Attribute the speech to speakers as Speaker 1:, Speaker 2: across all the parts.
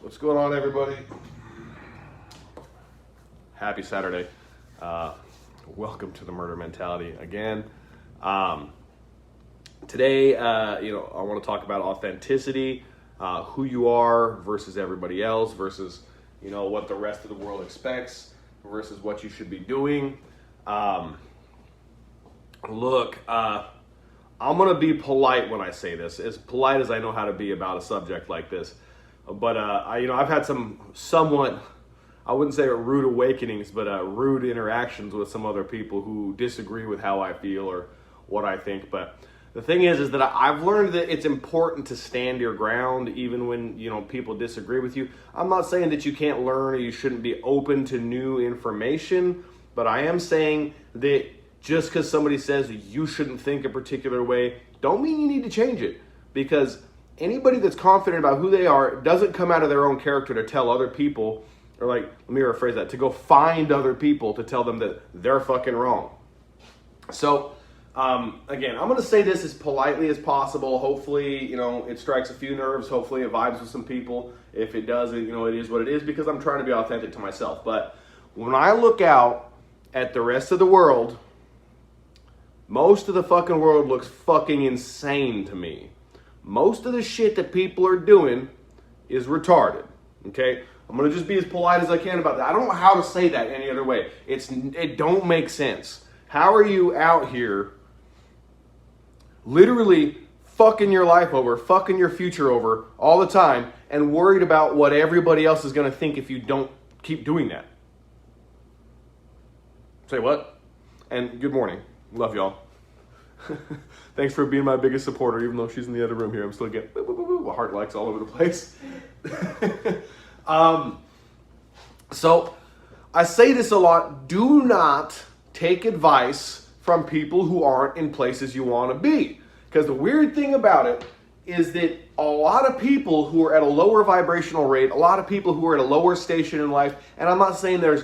Speaker 1: What's going on, everybody? Happy Saturday. Welcome to the Murder Mentality again. Today, I want to talk about authenticity, who you are versus everybody else, versus, what the rest of the world expects, versus what you should be doing. Look, I'm going to be polite when I say this, as polite as I know how to be about a subject like this. But, I've had some somewhat, I wouldn't say rude awakenings, but rude interactions with some other people who disagree with how I feel or what I think. But the thing is that I've learned that it's important to stand your ground even when, people disagree with you. I'm not saying that you can't learn or you shouldn't be open to new information, but I am saying that just because somebody says you shouldn't think a particular way, don't mean you need to change it. Because anybody that's confident about who they are doesn't come out of their own character to tell other people, or let me rephrase that, to go find other people to tell them that they're fucking wrong. So, again, I'm going to say this as politely as possible. Hopefully, it strikes a few nerves. Hopefully it vibes with some people. If it does, it is what it is, because I'm trying to be authentic to myself. But when I look out at the rest of the world, most of the fucking world looks fucking insane to me. Most of the shit that people are doing is retarded, okay? I'm going to just be as polite as I can about that. I don't know how to say that any other way. It don't make sense. How are you out here literally fucking your life over, fucking your future over all the time, and worried about what everybody else is going to think if you don't keep doing that? Say what? And good morning. Love y'all. Thanks for being my biggest supporter, even though she's in the other room here. I'm still getting heart likes all over the place. So I say this a lot. Do not take advice from people who aren't in places you want to be. Because the weird thing about it is that a lot of people who are at a lower vibrational rate, a lot of people who are at a lower station in life, and I'm not saying there's,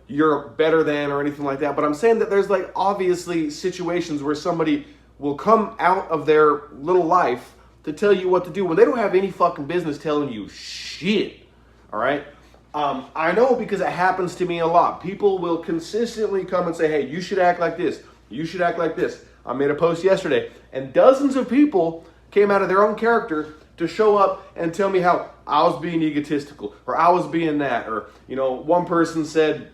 Speaker 1: you're better than or anything like that, but I'm saying that there's obviously situations where somebody will come out of their little life to tell you what to do when they don't have any fucking business telling you shit. All right? I know because it happens to me a lot. People will consistently come and say, hey, you should act like this. You should act like this. I made a post yesterday, and dozens of people came out of their own character to show up and tell me how I was being egotistical, or I was being that, or, one person said,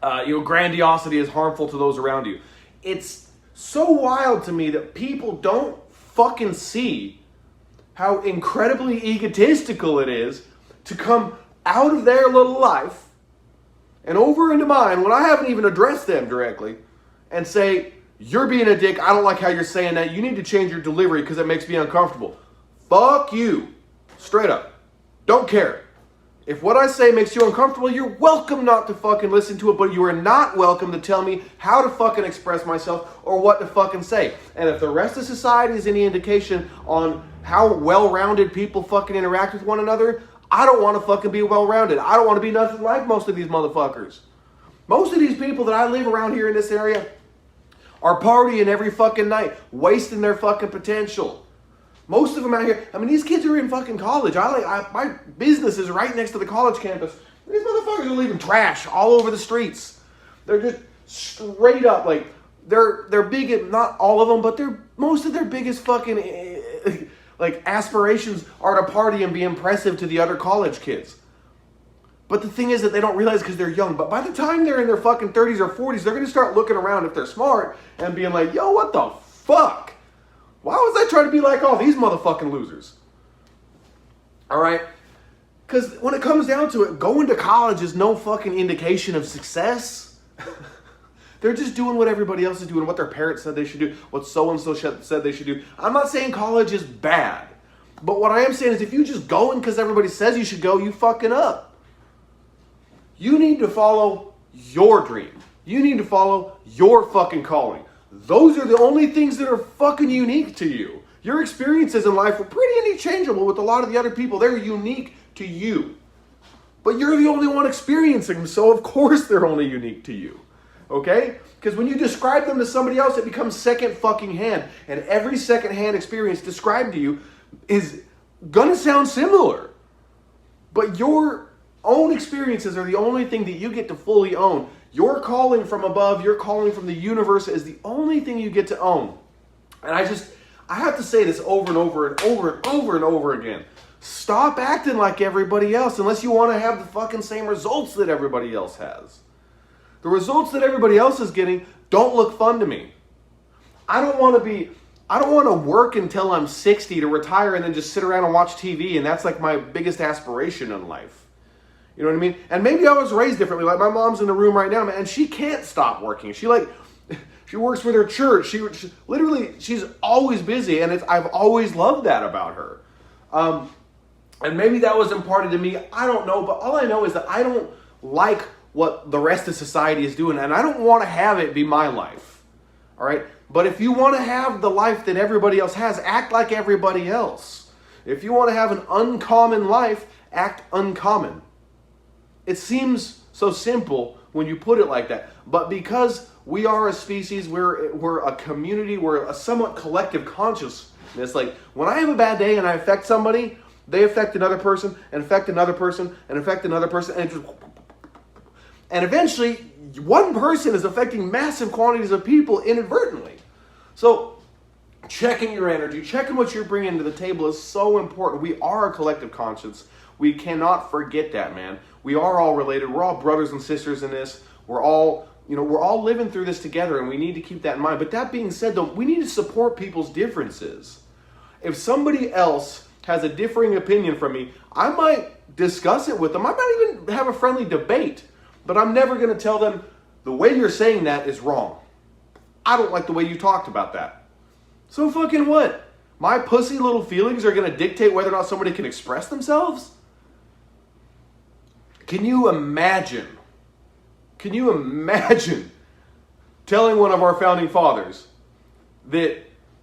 Speaker 1: grandiosity is harmful to those around you. It's so wild to me that people don't fucking see how incredibly egotistical it is to come out of their little life and over into mine when I haven't even addressed them directly and say, you're being a dick, I don't like how you're saying that, you need to change your delivery because it makes me uncomfortable. Fuck you. Straight up. Don't care. If what I say makes you uncomfortable, you're welcome not to fucking listen to it, but you are not welcome to tell me how to fucking express myself or what to fucking say. And if the rest of society is any indication on how well-rounded people fucking interact with one another, I don't want to fucking be well-rounded. I don't want to be nothing like most of these motherfuckers. Most of these people that I live around here in this area are partying every fucking night, wasting their fucking potential. Most of them out here, these kids are in fucking college. My business is right next to the college campus. These motherfuckers are leaving trash all over the streets. They're just straight up, they're big, not all of them, but most of their biggest fucking, aspirations are to party and be impressive to the other college kids. But the thing is that they don't realize because they're young. But by the time they're in their fucking 30s or 40s, they're going to start looking around if they're smart and being like, yo, what the fuck? Why was I trying to be like all these motherfucking losers? All right? Because when it comes down to it, going to college is no fucking indication of success. They're just doing what everybody else is doing, what their parents said they should do, what so-and-so said they should do. I'm not saying college is bad. But what I am saying is if you just going because everybody says you should go, you fucking up. You need to follow your dream. You need to follow your fucking calling. Those are the only things that are fucking unique to you. Your experiences in life are pretty interchangeable with a lot of the other people. They're unique to you. But you're the only one experiencing them, so of course they're only unique to you. Okay? Because when you describe them to somebody else, it becomes second fucking hand. And every second hand experience described to you is gonna sound similar. But your own experiences are the only thing that you get to fully own. Your calling from above, your calling from the universe is the only thing you get to own. And I have to say this over and over and over and over and over again. Stop acting like everybody else unless you want to have the fucking same results that everybody else has. The results that everybody else is getting don't look fun to me. I don't want to work until I'm 60 to retire and then just sit around and watch TV, and that's like my biggest aspiration in life. You know what I mean? And maybe I was raised differently. Like my mom's in the room right now, man, and she can't stop working. She works for their church. She's always busy, and I've always loved that about her. And maybe that was imparted to me. I don't know, but all I know is that I don't like what the rest of society is doing, and I don't want to have it be my life. All right? But if you want to have the life that everybody else has, act like everybody else. If you want to have an uncommon life, act uncommon. It seems so simple when you put it like that. But because we are a species, we're a community, we're a somewhat collective consciousness. Like when I have a bad day and I affect somebody, they affect another person, and affect another person, and affect another person, and eventually one person is affecting massive quantities of people inadvertently. So checking your energy, checking what you're bringing to the table is so important. We are a collective conscience. We cannot forget that, man. We are all related. We're all brothers and sisters in this. We're all living through this together, and we need to keep that in mind. But that being said, though, we need to support people's differences. If somebody else has a differing opinion from me, I might discuss it with them. I might even have a friendly debate, but I'm never going to tell them the way you're saying that is wrong. I don't like the way you talked about that. So fucking what? My pussy little feelings are going to dictate whether or not somebody can express themselves? Can you imagine telling one of our founding fathers that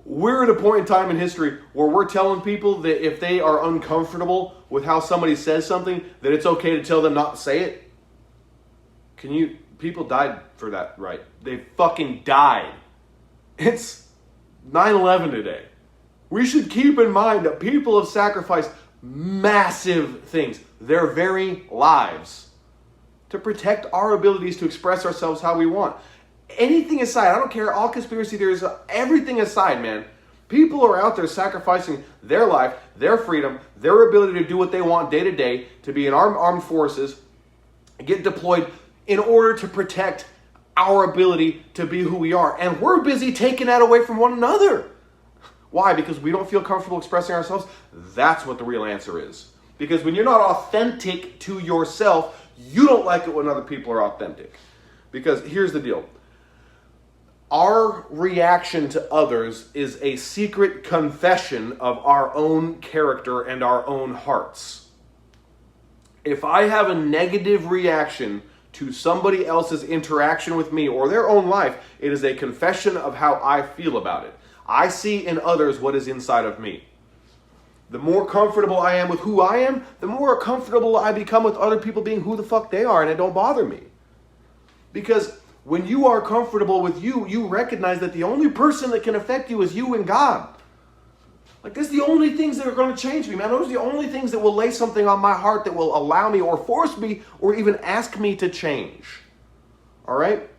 Speaker 1: we're at a point in time in history where we're telling people that if they are uncomfortable with how somebody says something, that it's okay to tell them not to say it? People died for that, right? They fucking died. It's 9/11 today. We should keep in mind that people have sacrificed massive things, their very lives, to protect our abilities to express ourselves how we want. Anything aside, I don't care, all conspiracy theories, everything aside, man, people are out there sacrificing their life, their freedom, their ability to do what they want day to day, to be in our armed forces, get deployed in order to protect our ability to be who we are. And we're busy taking that away from one another. Why? Because we don't feel comfortable expressing ourselves? That's what the real answer is. Because when you're not authentic to yourself, you don't like it when other people are authentic. Because here's the deal. Our reaction to others is a secret confession of our own character and our own hearts. If I have a negative reaction to somebody else's interaction with me or their own life, it is a confession of how I feel about it. I see in others what is inside of me. The more comfortable I am with who I am, the more comfortable I become with other people being who the fuck they are, and it don't bother me. Because when you are comfortable with you, you recognize that the only person that can affect you is you and God. Like, that's the only things that are going to change me, man. Those are the only things that will lay something on my heart that will allow me or force me or even ask me to change. All right?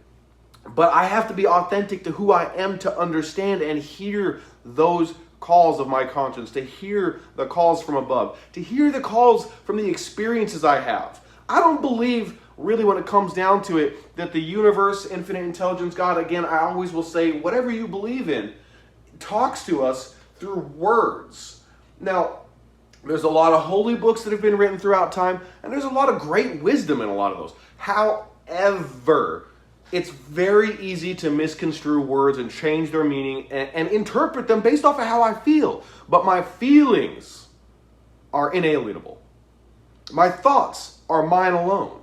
Speaker 1: But I have to be authentic to who I am to understand and hear those calls of my conscience, to hear the calls from above, to hear the calls from the experiences I have. I don't believe, really, when it comes down to it, that the universe, infinite intelligence, God, again, I always will say, whatever you believe in, talks to us through words. Now, there's a lot of holy books that have been written throughout time, and there's a lot of great wisdom in a lot of those. However, it's very easy to misconstrue words and change their meaning and interpret them based off of how I feel. But my feelings are inalienable. My thoughts are mine alone.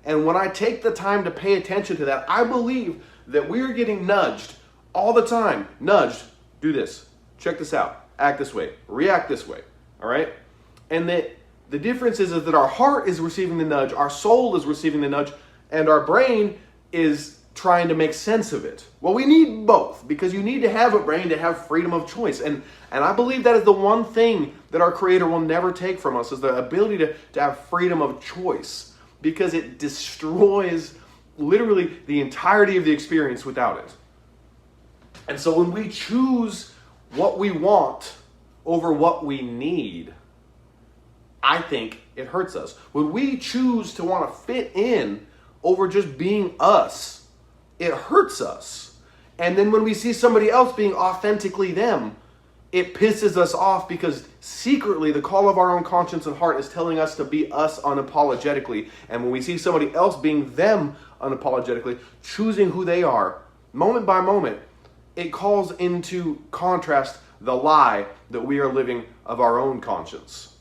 Speaker 1: And when I take the time to pay attention to that, I believe that we're getting nudged all the time. Nudged, do this, check this out, act this way, react this way, all right? And that the difference is that our heart is receiving the nudge, our soul is receiving the nudge, and our brain is trying to make sense of it. Well, we need both, because you need to have a brain to have freedom of choice. And I believe that is the one thing that our Creator will never take from us, is the ability to have freedom of choice, because it destroys literally the entirety of the experience without it. And so when we choose what we want over what we need, I think it hurts us. When we choose to want to fit in over just being us, it hurts us. And then when we see somebody else being authentically them, it pisses us off, because secretly the call of our own conscience and heart is telling us to be us unapologetically. And when we see somebody else being them unapologetically, choosing who they are, moment by moment, it calls into contrast the lie that we are living of our own conscience.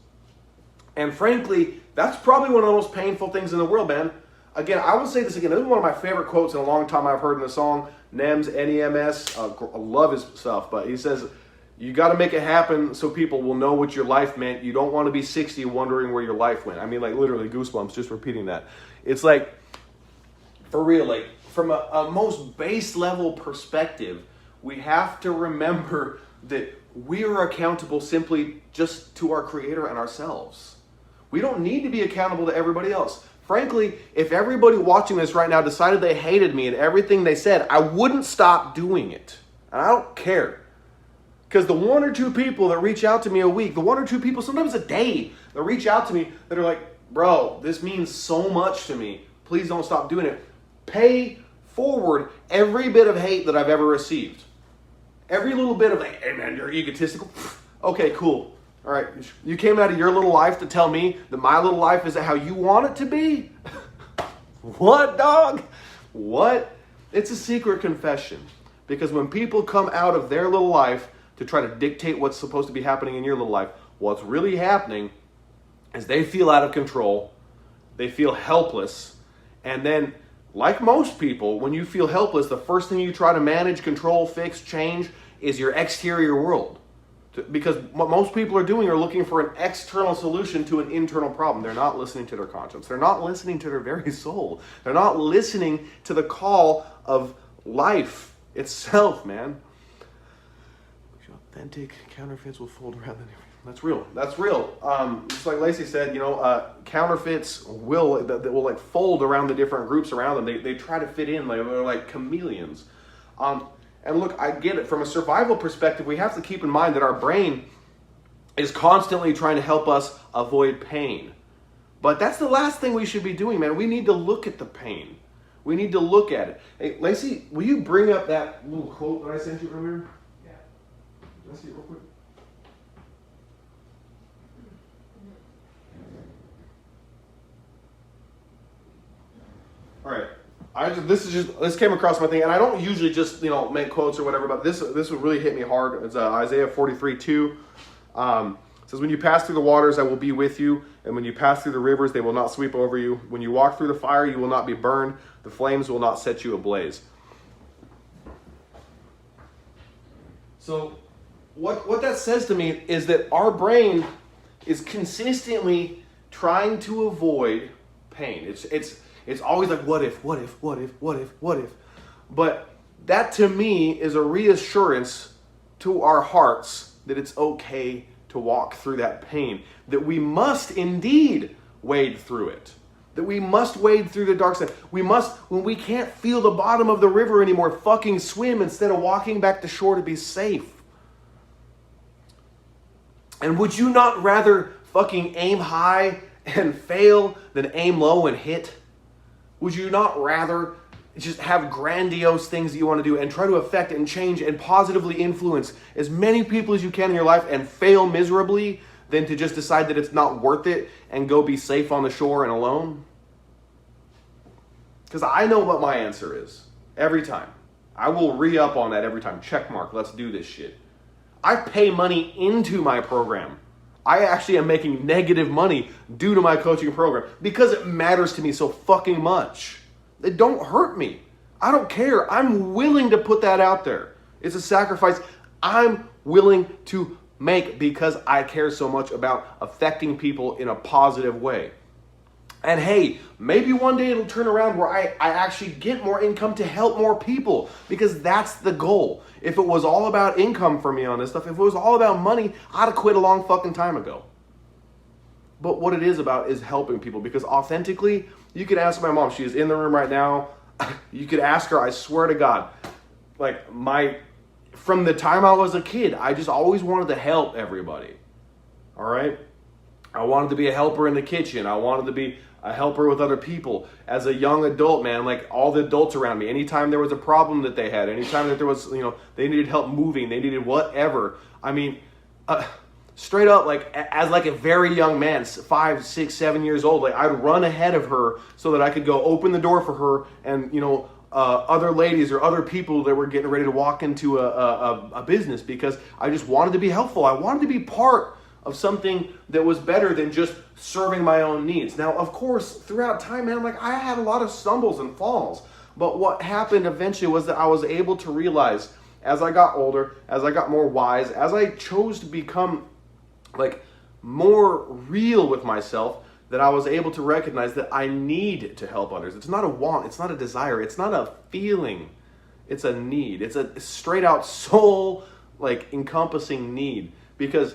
Speaker 1: And frankly, that's probably one of the most painful things in the world, man. Again, I will say this again. This is one of my favorite quotes in a long time I've heard in a song. Nems, N-E-M-S. I love his stuff. But he says, you got to make it happen so people will know what your life meant. You don't want to be 60 wondering where your life went. I mean, like, literally goosebumps just repeating that. It's like, for real, like, from a most base level perspective, we have to remember that we are accountable simply just to our Creator and ourselves. We don't need to be accountable to everybody else. Frankly, if everybody watching this right now decided they hated me and everything they said, I wouldn't stop doing it. And I don't care. Because the one or two people that reach out to me a week, the one or two people, sometimes a day, that reach out to me that are like, bro, this means so much to me. Please don't stop doing it. Pay forward every bit of hate that I've ever received. Every little bit of, like, hey man, you're egotistical. Okay, cool. All right, you came out of your little life to tell me that my little life isn't how you want it to be? What, dog? What? It's a secret confession. Because when people come out of their little life to try to dictate what's supposed to be happening in your little life, what's really happening is they feel out of control, they feel helpless, and then, like most people, when you feel helpless, the first thing you try to manage, control, fix, change is your exterior world. Because what most people are doing are looking for an external solution to an internal problem. They're not listening to their conscience. They're not listening to their very soul. They're not listening to the call of life itself, man. Authentic counterfeits will fold around the... That's real. That's real. Just like Lacey said, counterfeits will like fold around the different groups around them. They try to fit in. They're like chameleons. And look, I get it. From a survival perspective, we have to keep in mind that our brain is constantly trying to help us avoid pain. But that's the last thing we should be doing, man. We need to look at the pain. We need to look at it. Hey, Lacey, will you bring up that little quote that I sent you earlier? Yeah. Let's see it real quick. All right. This came across my thing, and I don't usually just make quotes or whatever, but this would really hit me hard. It's Isaiah 43:2. It says, "When you pass through the waters, I will be with you, and when you pass through the rivers, they will not sweep over you. When you walk through the fire, you will not be burned. The flames will not set you ablaze." So, what that says to me is that our brain is consistently trying to avoid pain. It's always like, what if? But that to me is a reassurance to our hearts that it's okay to walk through that pain. That we must indeed wade through it. That we must wade through the dark side. We must, when we can't feel the bottom of the river anymore, fucking swim instead of walking back to shore to be safe. And would you not rather fucking aim high and fail than aim low and hit? Would you not rather just have grandiose things that you want to do and try to affect and change and positively influence as many people as you can in your life and fail miserably than to just decide that it's not worth it and go be safe on the shore and alone? Because I know what my answer is every time. I will re-up on that every time. Check mark, let's do this shit. I pay money into my program. I actually am making negative money due to my coaching program because it matters to me so fucking much. It don't hurt me. I don't care. I'm willing to put that out there. It's a sacrifice I'm willing to make because I care so much about affecting people in a positive way. And hey, maybe one day it'll turn around where I actually get more income to help more people, because that's the goal. If it was all about income for me on this stuff, if it was all about money, I'd have quit a long fucking time ago. But what it is about is helping people, because authentically, you could ask my mom, she is in the room right now. You could ask her, I swear to God, like from the time I was a kid, I just always wanted to help everybody. All right? I wanted to be a helper in the kitchen. I wanted to be a helper with other people. As a young adult, man, like all the adults around me, anytime there was a problem that they had, anytime that there was, they needed help moving, they needed whatever. I mean, straight up, like as like a very young man, 5, 6, 7 years old, like I'd run ahead of her so that I could go open the door for her, and other ladies or other people that were getting ready to walk into a business, because I just wanted to be helpful. I wanted to be part of something that was better than just serving my own needs. Now, of course, throughout time, man, like I had a lot of stumbles and falls. But what happened eventually was that I was able to realize, as I got older, as I got more wise, as I chose to become like more real with myself, that I was able to recognize that I need to help others. It's not a want, it's not a desire, it's not a feeling, it's a need. It's a straight out soul like encompassing need, because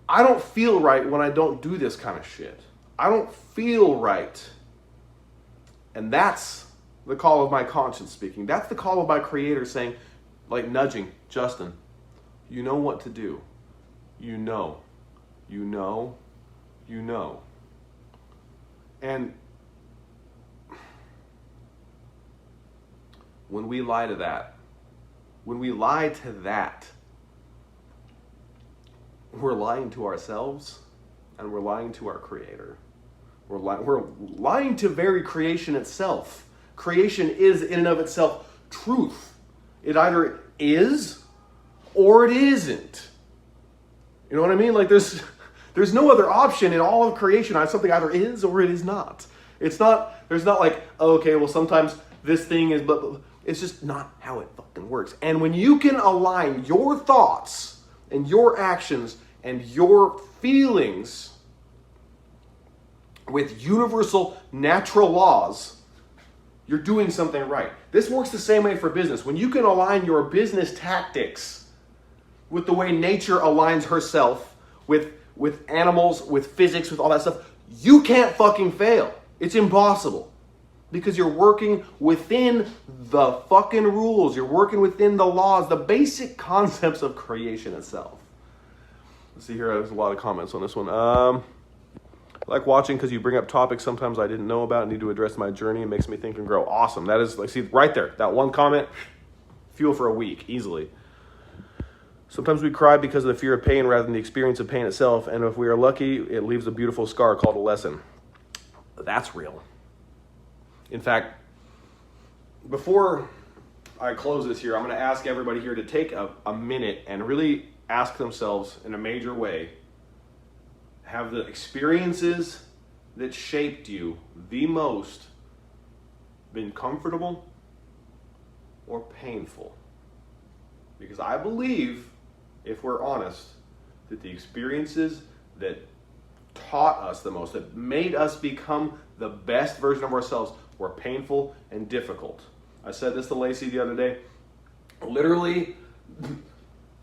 Speaker 1: I don't feel right when I don't do this kind of shit. I don't feel right. And that's the call of my conscience speaking. That's the call of my Creator saying, like nudging, Justin, you know what to do. You know. And when we lie to that, we're lying to ourselves, and we're lying to our Creator. We're lying to very creation itself. Creation is in and of itself truth. It either is or it isn't. You know what I mean? Like there's no other option in all of creation. Something either is or it is not. There's not like, okay, well sometimes this thing is, but it's just not how it fucking works. And when you can align your thoughts and your actions and your feelings with universal natural laws, you're doing something right. This works the same way for business. When you can align your business tactics with the way nature aligns herself with animals, with physics, with all that stuff, you can't fucking fail. It's impossible. Because you're working within the fucking rules. You're working within the laws, the basic concepts of creation itself. Let's see here, there's a lot of comments on this one. I like watching because you bring up topics sometimes I didn't know about and need to address my journey. It makes me think and grow. Awesome. That is, like, see, right there, that one comment, fuel for a week, easily. Sometimes we cry because of the fear of pain rather than the experience of pain itself. And if we are lucky, it leaves a beautiful scar called a lesson. That's real. In fact, before I close this here, I'm going to ask everybody here to take a minute and really ask themselves in a major way, have the experiences that shaped you the most been comfortable or painful? Because I believe, if we're honest, that the experiences that taught us the most, that made us become the best version of ourselves, were painful and difficult. I said this to Lacey the other day. Literally,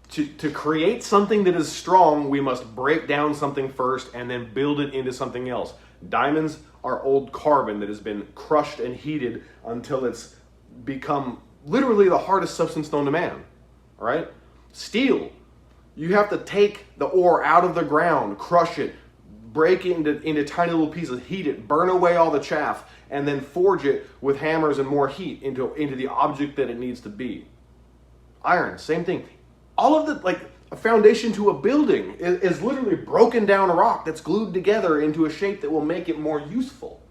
Speaker 1: to create something that is strong, we must break down something first and then build it into something else. Diamonds are old carbon that has been crushed and heated until it's become literally the hardest substance known to man. All right? Steel, you have to take the ore out of the ground, crush it, break it into tiny little pieces, heat it, burn away all the chaff, and then forge it with hammers and more heat into the object that it needs to be. Iron, same thing. All of the, like, a foundation to a building is literally broken down rock that's glued together into a shape that will make it more useful.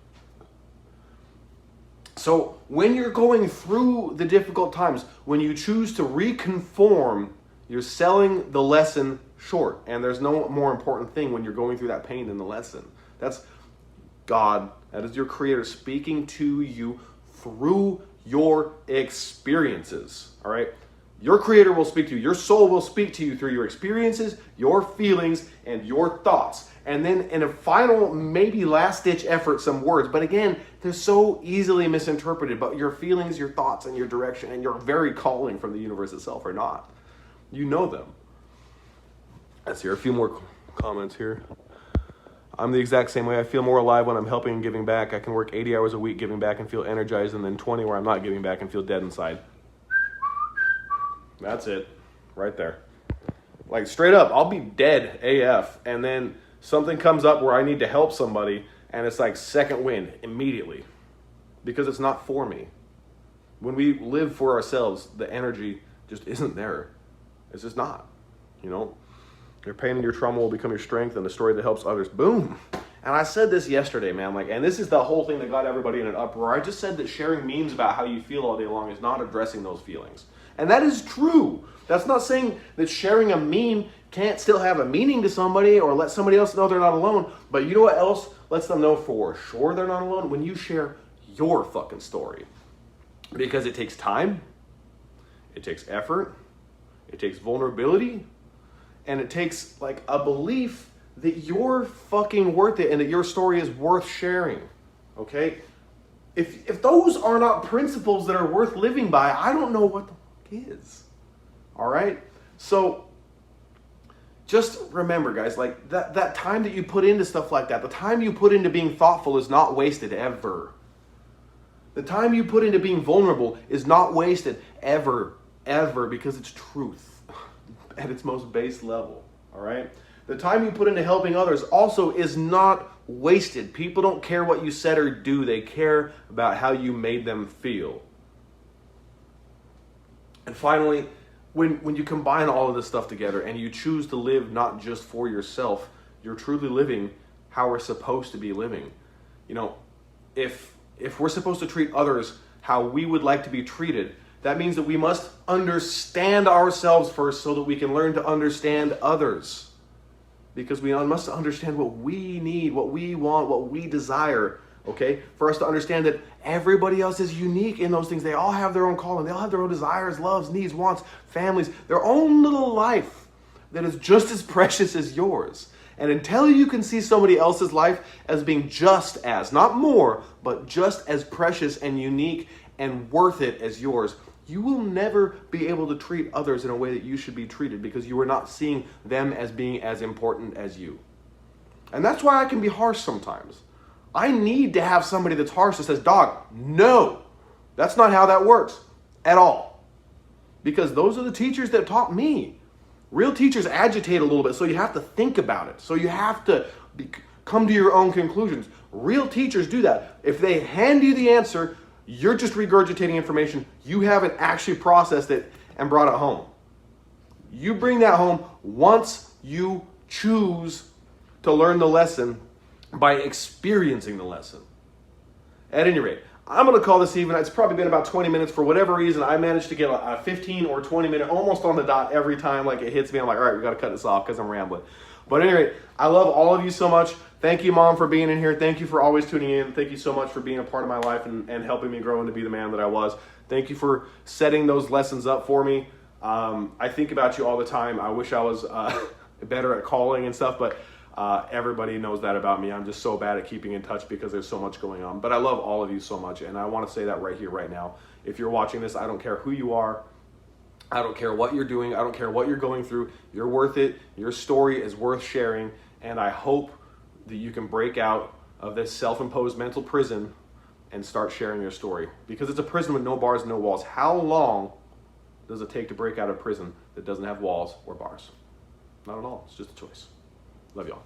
Speaker 1: So when you're going through the difficult times, when you choose to reconform, you're selling the lesson short. And there's no more important thing when you're going through that pain than the lesson. That's God, that is your Creator speaking to you through your experiences. All right? Your creator will speak to you. Your soul will speak to you through your experiences, your feelings, and your thoughts. And then in a final, maybe last-ditch effort, some words. But again, they're so easily misinterpreted. But your feelings, your thoughts, and your direction, and your very calling from the universe itself are not. You know them. Let's hear a few more comments here. I'm the exact same way. I feel more alive when I'm helping and giving back. I can work 80 hours a week giving back and feel energized, and then 20 where I'm not giving back and feel dead inside. That's it, right there. Like straight up, I'll be dead AF, and then something comes up where I need to help somebody, and it's like second wind immediately, because it's not for me. When we live for ourselves, the energy just isn't there. It's just not, you know? Your pain and your trauma will become your strength, and the story that helps others. Boom. And I said this yesterday, man. And this is the whole thing that got everybody in an uproar. I just said that sharing memes about how you feel all day long is not addressing those feelings. And that is true. That's not saying that sharing a meme can't still have a meaning to somebody or let somebody else know they're not alone. But you know what else lets them know for sure they're not alone? When you share your fucking story. Because it takes time, it takes effort, it takes vulnerability, and it takes like a belief that you're fucking worth it and that your story is worth sharing. Okay? If those are not principles that are worth living by, I don't know what the is. All right? So just remember, guys, like that time that you put into stuff like that, the time you put into being thoughtful is not wasted ever. The time you put into being vulnerable is not wasted ever, because it's truth at its most base level. All right? The time you put into helping others also is not wasted. People don't care what you said or do. They care about how you made them feel. And finally, when you combine all of this stuff together and you choose to live not just for yourself, you're truly living how we're supposed to be living. You know, if we're supposed to treat others how we would like to be treated, that means that we must understand ourselves first so that we can learn to understand others. Because we must understand what we need, what we want, what we desire. Okay, for us to understand that everybody else is unique in those things. They all have their own calling. They all have their own desires, loves, needs, wants, families, their own little life that is just as precious as yours. And until you can see somebody else's life as being just as, not more, but just as precious and unique and worth it as yours, you will never be able to treat others in a way that you should be treated because you are not seeing them as being as important as you. And that's why I can be harsh sometimes. I need to have somebody that's harsh that says, dog, no, that's not how that works at all. Because those are the teachers that taught me. Real teachers agitate a little bit, so you have to think about it. So you have to come to your own conclusions. Real teachers do that. If they hand you the answer, you're just regurgitating information. You haven't actually processed it and brought it home. You bring that home once you choose to learn the lesson by experiencing the lesson. At any rate, I'm going to call this even. It's probably been about 20 minutes. For whatever reason, I managed to get a 15 or 20 minute, almost on the dot every time like it hits me. I'm like, all right, we got to cut this off because I'm rambling. But anyway, I love all of you so much. Thank you, Mom, for being in here. Thank you for always tuning in. Thank you so much for being a part of my life and helping me grow into be the man that I was. Thank you for setting those lessons up for me. I think about you all the time. I wish I was better at calling and stuff, but everybody knows that about me. I'm just so bad at keeping in touch because there's so much going on. But I love all of you so much, and I want to say that right here, right now. If you're watching this, I don't care who you are. I don't care what you're doing. I don't care what you're going through. You're worth it. Your story is worth sharing, and I hope that you can break out of this self-imposed mental prison and start sharing your story. Because it's a prison with no bars, no walls. How long does it take to break out of prison that doesn't have walls or bars? Not at all. It's just a choice. Love y'all.